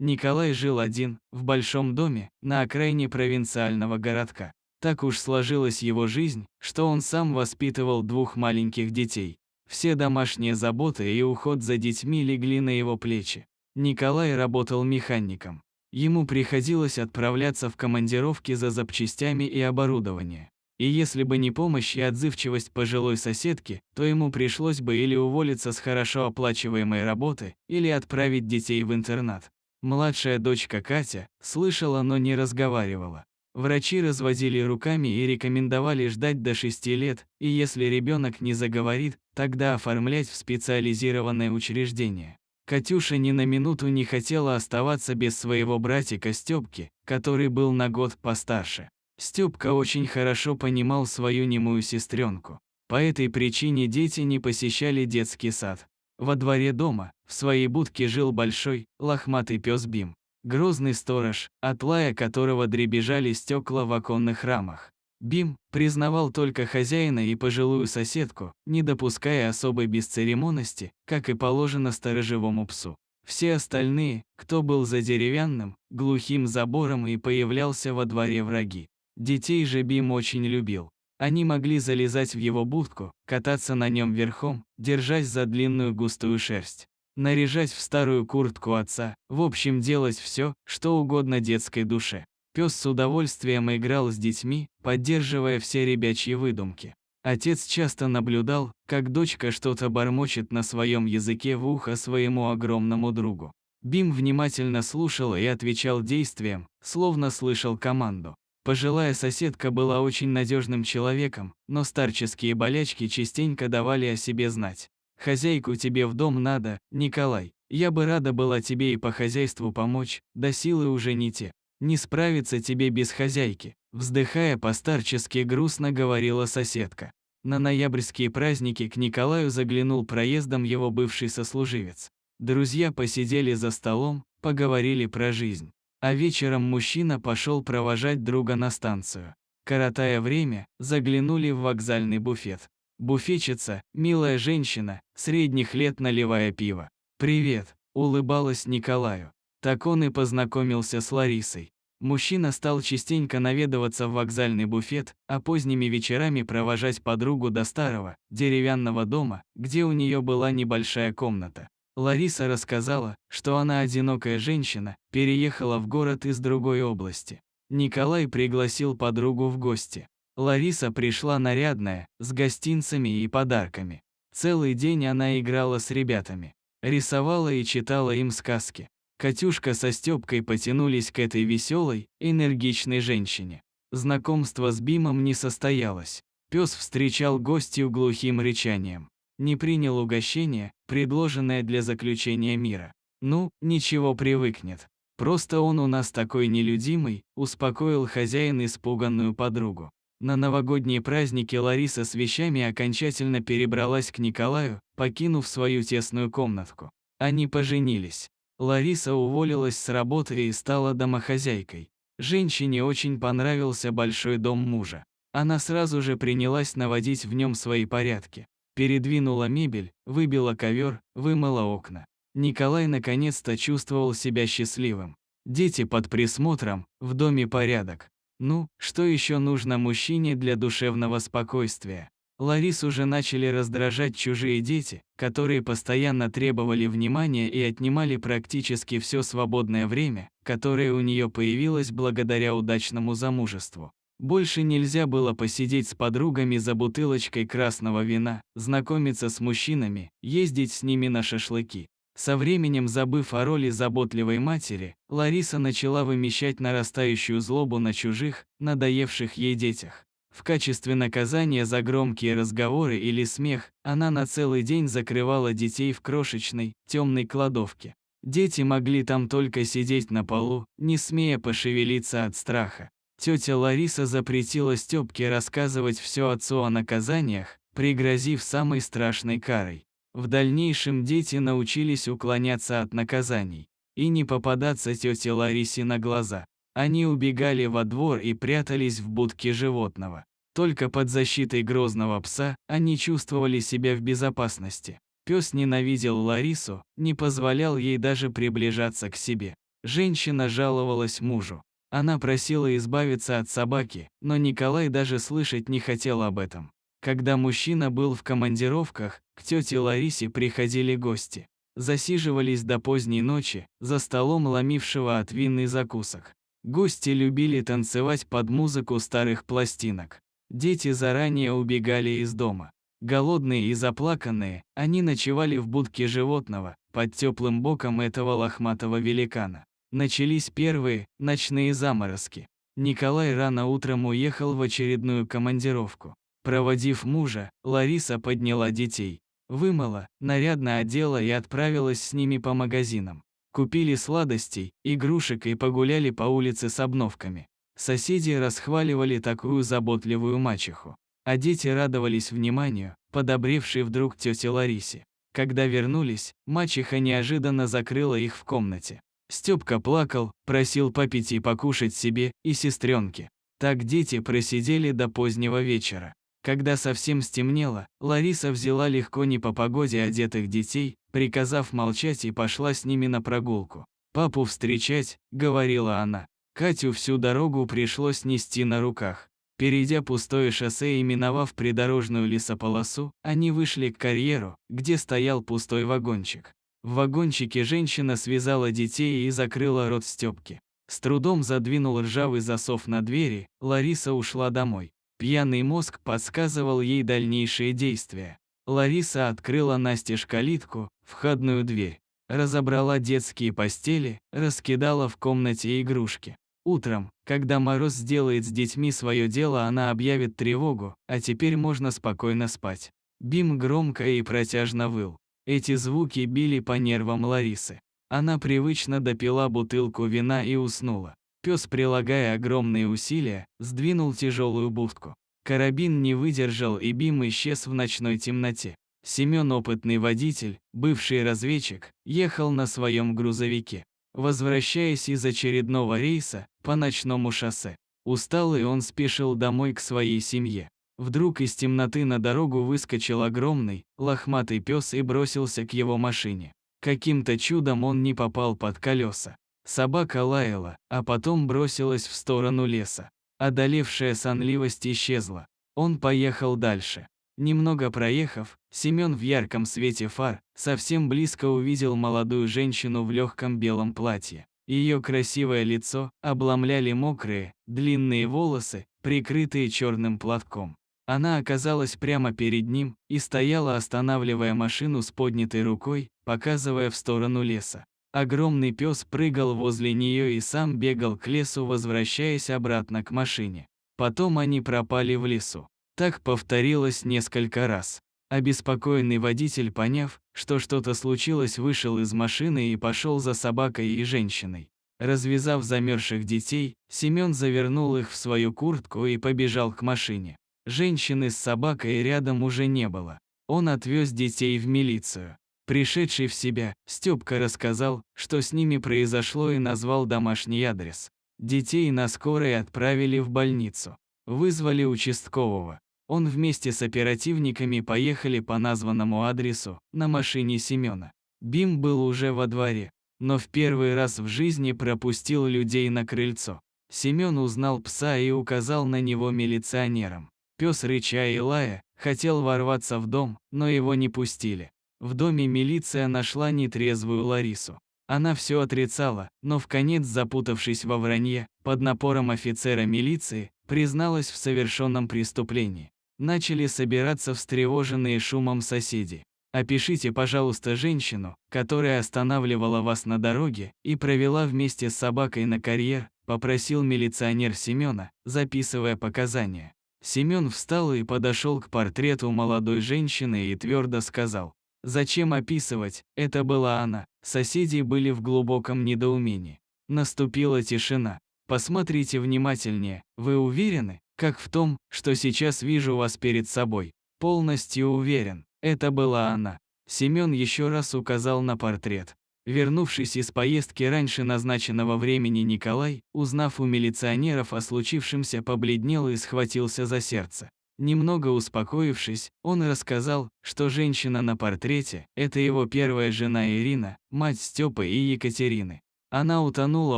Николай жил один, в большом доме, на окраине провинциального городка. Так уж сложилась его жизнь, что он сам воспитывал двух маленьких детей. Все домашние заботы и уход за детьми легли на его плечи. Николай работал механиком. Ему приходилось отправляться в командировки за запчастями и оборудованием. И если бы не помощь и отзывчивость пожилой соседки, то ему пришлось бы или уволиться с хорошо оплачиваемой работы, или отправить детей в интернат. Младшая дочка Катя слышала, но не разговаривала. Врачи разводили руками и рекомендовали ждать до 6 лет, и если ребенок не заговорит, тогда оформлять в специализированное учреждение. Катюша ни на минуту не хотела оставаться без своего братика Стёпки, который был на год постарше. Стёпка очень хорошо понимал свою немую сестренку. По этой причине дети не посещали детский сад. Во дворе дома, в своей будке жил большой, лохматый пес Бим. Грозный сторож, от лая которого дребезжали стекла в оконных рамах. Бим признавал только хозяина и пожилую соседку, не допуская особой бесцеремонности, как и положено сторожевому псу. Все остальные, кто был за деревянным, глухим забором и появлялся во дворе враги. Детей же Бим очень любил. Они могли залезать в его будку, кататься на нем верхом, держась за длинную густую шерсть, наряжать в старую куртку отца, в общем делать все, что угодно детской душе. Пес с удовольствием играл с детьми, поддерживая все ребячьи выдумки. Отец часто наблюдал, как дочка что-то бормочет на своем языке в ухо своему огромному другу. Бим внимательно слушал и отвечал действием, словно слышал команду. Пожилая соседка была очень надежным человеком, но старческие болячки частенько давали о себе знать. «Хозяйку тебе в дом надо, Николай. Я бы рада была тебе и по хозяйству помочь, да силы уже не те. Не справиться тебе без хозяйки», вздыхая по-старчески грустно говорила соседка. На ноябрьские праздники к Николаю заглянул проездом его бывший сослуживец. Друзья посидели за столом, поговорили про жизнь. А вечером мужчина пошел провожать друга на станцию. Коротая время, заглянули в вокзальный буфет. Буфетчица, милая женщина, средних лет, наливая пиво. «Привет», – улыбалась Николаю. Так он и познакомился с Ларисой. Мужчина стал частенько наведываться в вокзальный буфет, а поздними вечерами провожать подругу до старого, деревянного дома, где у нее была небольшая комната. Лариса рассказала, что она одинокая женщина, переехала в город из другой области. Николай пригласил подругу в гости. Лариса пришла нарядная, с гостинцами и подарками. Целый день она играла с ребятами, рисовала и читала им сказки. Катюшка со Стёпкой потянулись к этой веселой, энергичной женщине. Знакомство с Бимом не состоялось. Пес встречал гостью глухим рычанием. Не принял угощение, предложенное для заключения мира. «Ну, ничего, привыкнет. Просто он у нас такой нелюдимый», – успокоил хозяин испуганную подругу. На новогодние праздники Лариса с вещами окончательно перебралась к Николаю, покинув свою тесную комнатку. Они поженились. Лариса уволилась с работы и стала домохозяйкой. Женщине очень понравился большой дом мужа. Она сразу же принялась наводить в нем свои порядки. Передвинула мебель, выбила ковер, вымыла окна. Николай наконец-то чувствовал себя счастливым. Дети под присмотром, в доме порядок. Ну, что еще нужно мужчине для душевного спокойствия? Ларису уже начали раздражать чужие дети, которые постоянно требовали внимания и отнимали практически все свободное время, которое у нее появилось благодаря удачному замужеству. Больше нельзя было посидеть с подругами за бутылочкой красного вина, знакомиться с мужчинами, ездить с ними на шашлыки. Со временем, забыв о роли заботливой матери, Лариса начала вымещать нарастающую злобу на чужих, надоевших ей детях. В качестве наказания за громкие разговоры или смех, она на целый день закрывала детей в крошечной, темной кладовке. Дети могли там только сидеть на полу, не смея пошевелиться от страха. Тетя Лариса запретила Стёпке рассказывать все отцу о наказаниях, пригрозив самой страшной карой. В дальнейшем дети научились уклоняться от наказаний и не попадаться тете Ларисе на глаза. Они убегали во двор и прятались в будке животного. Только под защитой грозного пса они чувствовали себя в безопасности. Пес ненавидел Ларису, не позволял ей даже приближаться к себе. Женщина жаловалась мужу. Она просила избавиться от собаки, но Николай даже слышать не хотел об этом. Когда мужчина был в командировках, к тете Ларисе приходили гости. Засиживались до поздней ночи, за столом ломившего от вин и закусок. Гости любили танцевать под музыку старых пластинок. Дети заранее убегали из дома. Голодные и заплаканные, они ночевали в будке животного, под теплым боком этого лохматого великана. Начались первые ночные заморозки. Николай рано утром уехал в очередную командировку. Проводив мужа, Лариса подняла детей, вымыла, нарядно одела и отправилась с ними по магазинам. Купили сладостей, игрушек и погуляли по улице с обновками. Соседи расхваливали такую заботливую мачеху, а дети радовались вниманию, подобревшей вдруг тете Ларисе. Когда вернулись, мачеха неожиданно закрыла их в комнате. Степка плакал, просил попить и покушать себе и сестренке. Так дети просидели до позднего вечера. Когда совсем стемнело, Лариса взяла легко не по погоде одетых детей, приказав молчать, и пошла с ними на прогулку. «Папу встречать», — говорила она. Катю всю дорогу пришлось нести на руках. Перейдя пустое шоссе и миновав придорожную лесополосу, они вышли к карьеру, где стоял пустой вагончик. В вагончике женщина связала детей и закрыла рот Степки. С трудом задвинул ржавый засов на двери, Лариса ушла домой. Пьяный мозг подсказывал ей дальнейшие действия. Лариса открыла настежь калитку, входную дверь. Разобрала детские постели, раскидала в комнате игрушки. Утром, когда Мороз сделает с детьми свое дело, она объявит тревогу, а теперь можно спокойно спать. Бим громко и протяжно выл. Эти звуки били по нервам Ларисы. Она привычно допила бутылку вина и уснула. Пес, прилагая огромные усилия, сдвинул тяжелую будку. Карабин не выдержал, и Бим исчез в ночной темноте. Семен, опытный водитель, бывший разведчик, ехал на своем грузовике, возвращаясь из очередного рейса по ночному шоссе. Усталый, он спешил домой к своей семье. Вдруг из темноты на дорогу выскочил огромный, лохматый пес и бросился к его машине. Каким-то чудом он не попал под колеса. Собака лаяла, а потом бросилась в сторону леса. Одолевшая сонливость исчезла. Он поехал дальше. Немного проехав, Семен в ярком свете фар совсем близко увидел молодую женщину в легком белом платье. Ее красивое лицо обрамляли мокрые, длинные волосы, прикрытые черным платком. Она оказалась прямо перед ним и стояла, останавливая машину с поднятой рукой, показывая в сторону леса. Огромный пес прыгал возле нее и сам бегал к лесу, возвращаясь обратно к машине. Потом они пропали в лесу. Так повторилось несколько раз. Обеспокоенный водитель, поняв, что что-то случилось, вышел из машины и пошел за собакой и женщиной. Развязав замерзших детей, Семен завернул их в свою куртку и побежал к машине. Женщины с собакой рядом уже не было. Он отвез детей в милицию. Пришедший в себя, Степка рассказал, что с ними произошло, и назвал домашний адрес. Детей на скорой отправили в больницу. Вызвали участкового. Он вместе с оперативниками поехали по названному адресу на машине Семена. Бим был уже во дворе, но в первый раз в жизни пропустил людей на крыльцо. Семен узнал пса и указал на него милиционерам. Пес, рыча и лая, хотел ворваться в дом, но его не пустили. В доме милиция нашла нетрезвую Ларису. Она все отрицала, но вконец, запутавшись во вранье, под напором офицера милиции, призналась в совершенном преступлении. Начали собираться встревоженные шумом соседи. «Опишите, пожалуйста, женщину, которая останавливала вас на дороге и провела вместе с собакой на карьер», – попросил милиционер Семена, записывая показания. Семен встал и подошел к портрету молодой женщины и твердо сказал: «Зачем описывать, это была она». Соседи были в глубоком недоумении. Наступила тишина. «Посмотрите внимательнее, вы уверены?» «Как в том, что сейчас вижу вас перед собой». «Полностью уверен, это была она». Семен еще раз указал на портрет. Вернувшись из поездки раньше назначенного времени, Николай, узнав у милиционеров о случившемся, побледнел и схватился за сердце. Немного успокоившись, он рассказал, что женщина на портрете – это его первая жена Ирина, мать Степы и Екатерины. Она утонула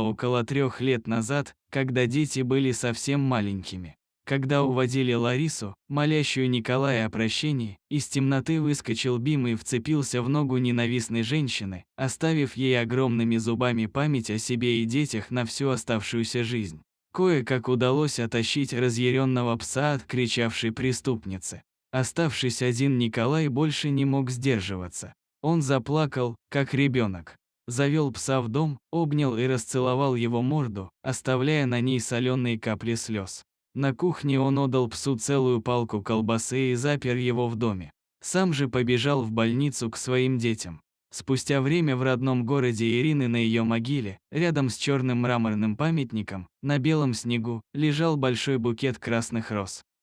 около 3 лет назад, когда дети были совсем маленькими. Когда уводили Ларису, молящую Николая о прощении, из темноты выскочил Бим и вцепился в ногу ненавистной женщины, оставив ей огромными зубами память о себе и детях на всю оставшуюся жизнь. Кое-как удалось оттащить разъяренного пса от кричавшей преступницы. Оставшись один, Николай больше не мог сдерживаться. Он заплакал, как ребенок. Завел пса в дом, обнял и расцеловал его морду, оставляя на ней соленые капли слез. На кухне он отдал псу целую палку колбасы и запер его в доме. Сам же побежал в больницу к своим детям. Спустя время в родном городе Ирины на ее могиле, рядом с черным мраморным памятником, на белом снегу, лежал большой букет красных роз.